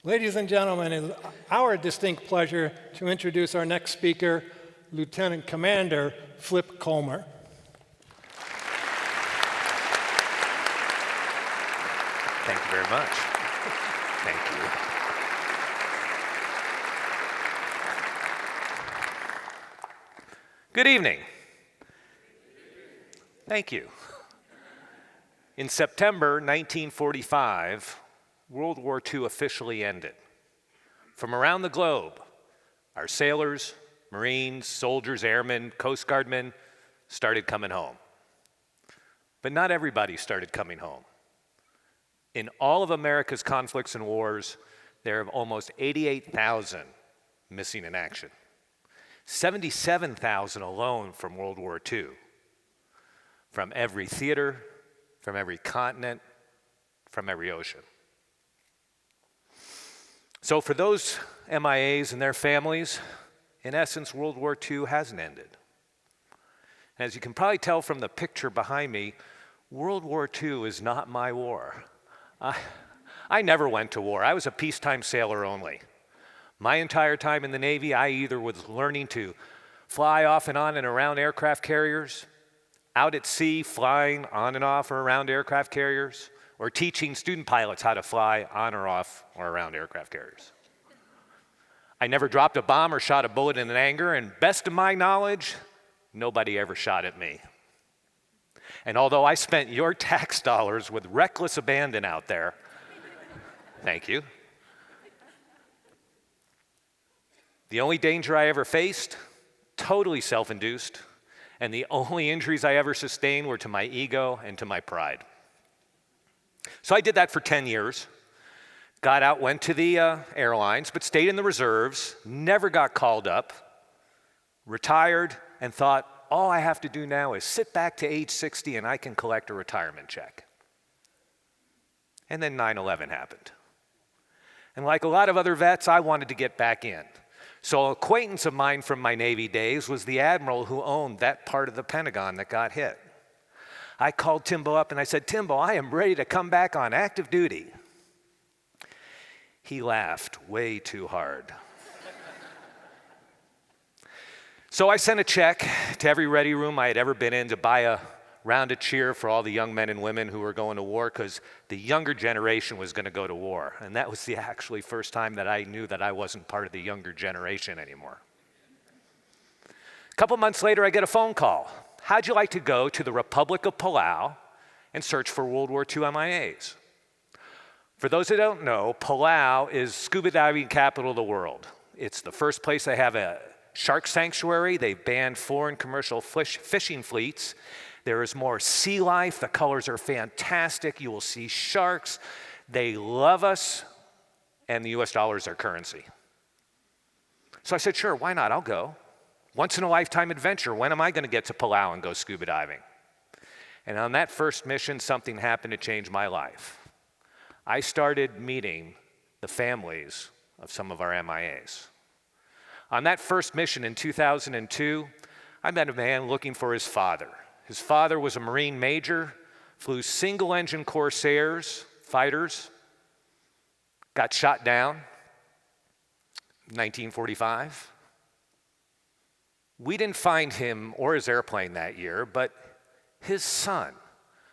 Ladies and gentlemen, it is our distinct pleasure to introduce our next speaker, Lieutenant Commander Flip Clomer. Thank you very much. Thank you. Good evening. Thank you. In September 1945, World War II officially ended. From around the globe, our sailors, Marines, soldiers, airmen, Coast Guardmen started coming home. But not everybody started coming home. In all of America's conflicts and wars, there are almost 88,000 missing in action. 77,000 alone from World War II. From every theater, from every continent, from every ocean. So for those MIAs and their families, in essence, World War II hasn't ended. As you can probably tell from the picture behind me, World War II is not my war. I never went to war. I was a peacetime sailor only. My entire time in the Navy, I either was learning to fly off and on and around aircraft carriers, out at sea flying on and off or around aircraft carriers, or teaching student pilots how to fly on or off or around aircraft carriers. I never dropped a bomb or shot a bullet in anger, and best of my knowledge, nobody ever shot at me. And although I spent your tax dollars with reckless abandon out there, thank you. The only danger I ever faced, totally self-induced, and the only injuries I ever sustained were to my ego and to my pride. So I did that for 10 years. Got out, went to the airlines, but stayed in the reserves, never got called up, retired, and thought, all I have to do now is sit back to age 60 and I can collect a retirement check. And then 9/11 happened. And like a lot of other vets, I wanted to get back in. So an acquaintance of mine from my Navy days was the admiral who owned that part of the Pentagon that got hit. I called Timbo up and I said, Timbo, I am ready to come back on active duty. He laughed way too hard. So I sent a check to every ready room I had ever been in to buy a round of cheer for all the young men and women who were going to war, because the younger generation was going to go to war. And that was the actually first time that I knew that I wasn't part of the younger generation anymore. A couple months later, I get a phone call. How'd you like to go to the Republic of Palau and search for World War II MIAs? For those who don't know, Palau is scuba diving capital of the world. It's the first place they have a shark sanctuary. They banned foreign commercial fishing fleets. There is more sea life. The colors are fantastic. You will see sharks. They love us, and the US dollar is their currency. So I said, sure, why not? I'll go. Once in a lifetime adventure. When am I going to get to Palau and go scuba diving? And on that first mission, something happened to change my life. I started meeting the families of some of our MIAs. On that first mission in 2002, I met a man looking for his father. His father was a Marine major, flew single-engine Corsairs, fighters, got shot down in 1945. We didn't find him or his airplane that year, but his son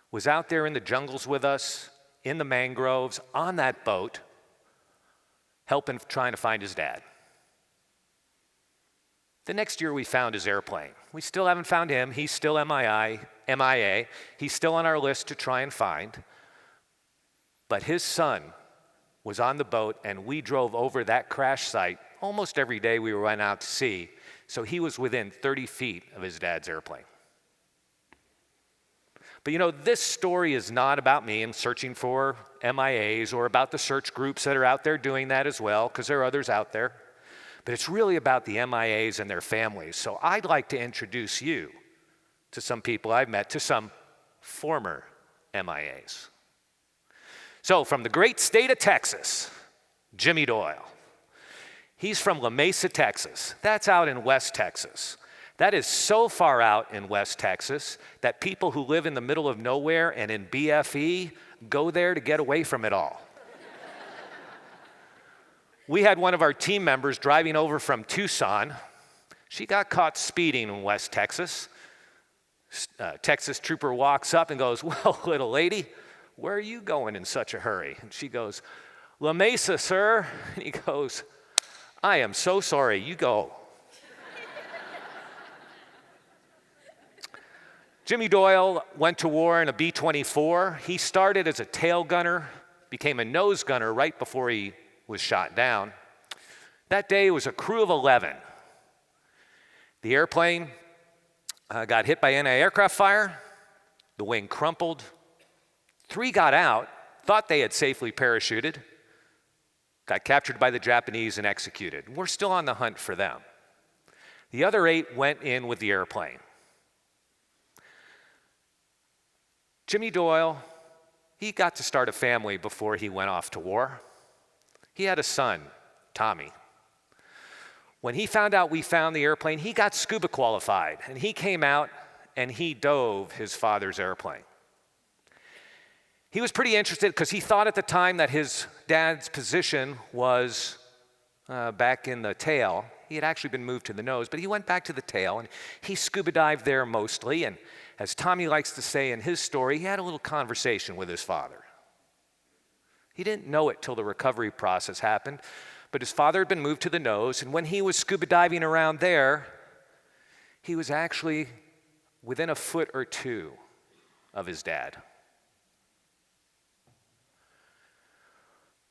was out there in the jungles with us, in the mangroves, on that boat, trying to find his dad. The next year we found his airplane. We still haven't found him. He's still MIA. He's still on our list to try and find. But his son was on the boat, and we drove over that crash site almost every day we went out to sea. So he was within 30 feet of his dad's airplane. But you know, this story is not about me and searching for MIAs or about the search groups that are out there doing that as well, because there are others out there. But it's really about the MIAs and their families. So I'd like to introduce you to some people I've met, to some former MIAs. So from the great state of Texas, Jimmy Doyle. He's from La Mesa, Texas. That's out in West Texas. That is so far out in West Texas that people who live in the middle of nowhere and in BFE go there to get away from it all. We had one of our team members driving over from Tucson. She got caught speeding in West Texas. Texas trooper walks up and goes, "Well, little lady, where are you going in such a hurry?" And she goes, "La Mesa, sir." And he goes, "I am so sorry, you go." Jimmy Doyle went to war in a B-24. He started as a tail gunner, became a nose gunner right before he was shot down. That day it was a crew of 11. The airplane got hit by anti-aircraft fire. The wing crumpled. 3 got out, thought they had safely parachuted, got captured by the Japanese and executed. We're still on the hunt for them. The other 8 went in with the airplane. Jimmy Doyle, he got to start a family before he went off to war. He had a son, Tommy. When he found out we found the airplane, he got scuba qualified, and he came out and he dove his father's airplane. He was pretty interested because he thought at the time that his dad's position was back in the tail. He had actually been moved to the nose, but he went back to the tail, and he scuba dived there mostly. And as Tommy likes to say in his story, he had a little conversation with his father. He didn't know it till the recovery process happened, but his father had been moved to the nose, and when he was scuba diving around there, he was actually within a foot or 2 of his dad.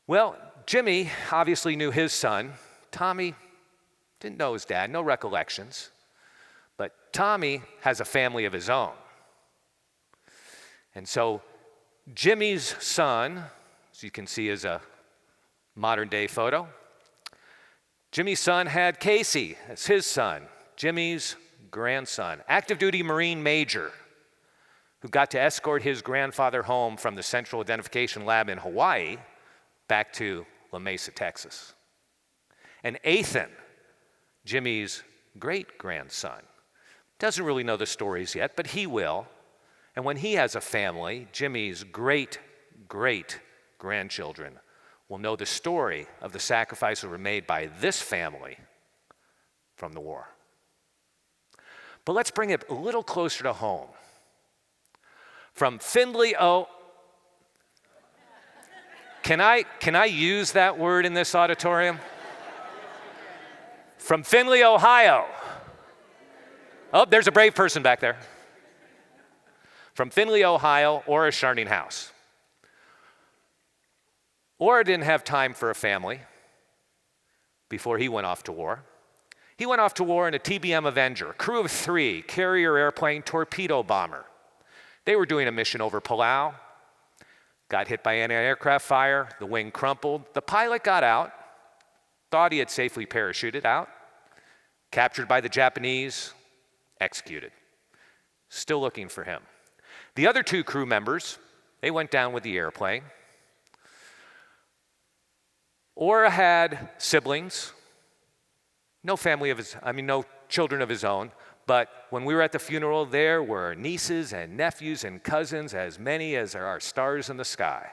Well, Jimmy obviously knew his son. Tommy didn't know his dad, no recollections. But Tommy has a family of his own. And so Jimmy's son, as you can see, is a modern day photo. Jimmy's son had Casey as his son, Jimmy's grandson, active duty Marine major, who got to escort his grandfather home from the Central Identification Lab in Hawaii back to La Mesa, Texas. And Ethan, Jimmy's great-grandson, doesn't really know the stories yet, but he will. And when he has a family, Jimmy's great-great-grandchildren will know the story of the sacrifices that were made by this family from the war. But let's bring it a little closer to home. From Findlay, Can I use that word in this auditorium? From Findlay, Ohio. Oh, there's a brave person back there. From Findlay, Ohio, Ora Scharninghaus. Ora didn't have time for a family before he went off to war. He went off to war in a TBM Avenger, crew of 3, carrier airplane, torpedo bomber. They were doing a mission over Palau. Got hit by anti-aircraft fire, the wing crumpled. The pilot got out, thought he had safely parachuted out, captured by the Japanese, executed. Still looking for him. The other 2 crew members, they went down with the airplane. Ora had siblings, no children of his own, but when we were at the funeral, there were nieces and nephews and cousins, as many as there are stars in the sky.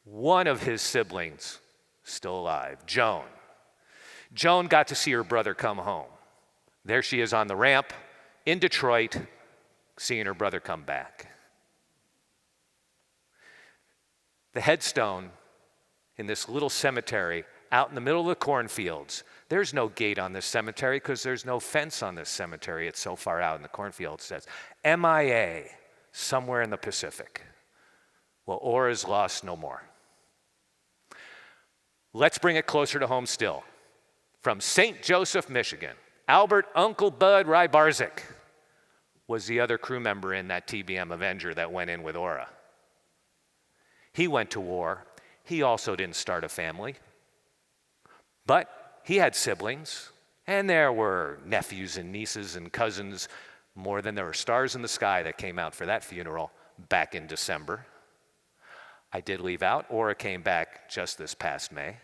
One of his siblings still alive, Joan. Joan got to see her brother come home. There she is on the ramp in Detroit, seeing her brother come back. The headstone in this little cemetery out in the middle of the cornfields. There's no gate on this cemetery because there's no fence on this cemetery. It's so far out in the cornfield. It says, MIA, somewhere in the Pacific. Well, Ora's lost no more. Let's bring it closer to home still. From St. Joseph, Michigan, Albert Uncle Bud Rybarczyk was the other crew member in that TBM Avenger that went in with Ora. He went to war. He also didn't start a family. But he had siblings, and there were nephews and nieces and cousins, more than there were stars in the sky that came out for that funeral back in December. I did leave out, Ora came back just this past May.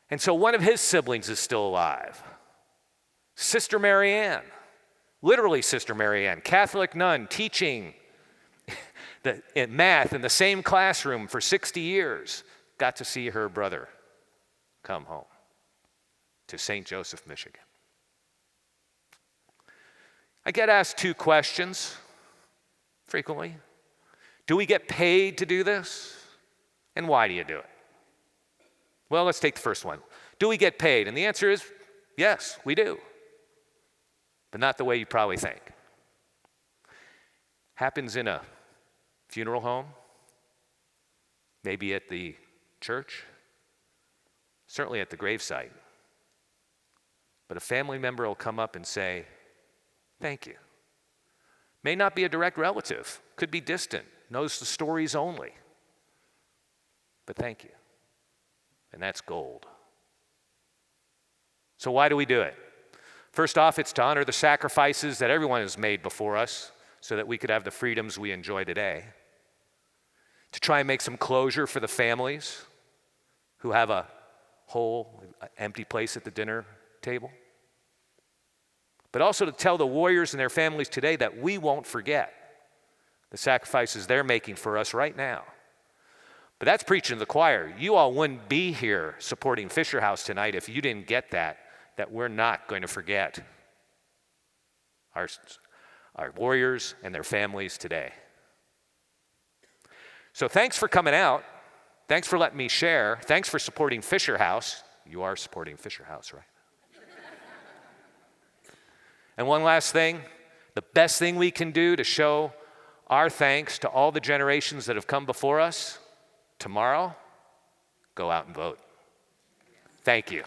And so one of his siblings is still alive. Sister Marianne, literally Sister Marianne, Catholic nun teaching in math in the same classroom for 60 years, got to see her brother come home to St. Joseph, Michigan. I get asked two questions frequently. Do we get paid to do this? And why do you do it? Well, let's take the first one. Do we get paid? And the answer is yes, we do. But not the way you probably think. Happens in a funeral home, maybe at the church, certainly at the gravesite. But a family member will come up and say, thank you. May not be a direct relative, could be distant, knows the stories only. But thank you. And that's gold. So why do we do it? First off, it's to honor the sacrifices that everyone has made before us so that we could have the freedoms we enjoy today. To try and make some closure for the families who have a whole empty place at the dinner table. But also to tell the warriors and their families today that we won't forget the sacrifices they're making for us right now. But that's preaching to the choir. You all wouldn't be here supporting Fisher House tonight if you didn't get that we're not going to forget our warriors and their families today. So thanks for coming out. Thanks for letting me share. Thanks for supporting Fisher House. You are supporting Fisher House, right? And one last thing, the best thing we can do to show our thanks to all the generations that have come before us, tomorrow, go out and vote. Thank you.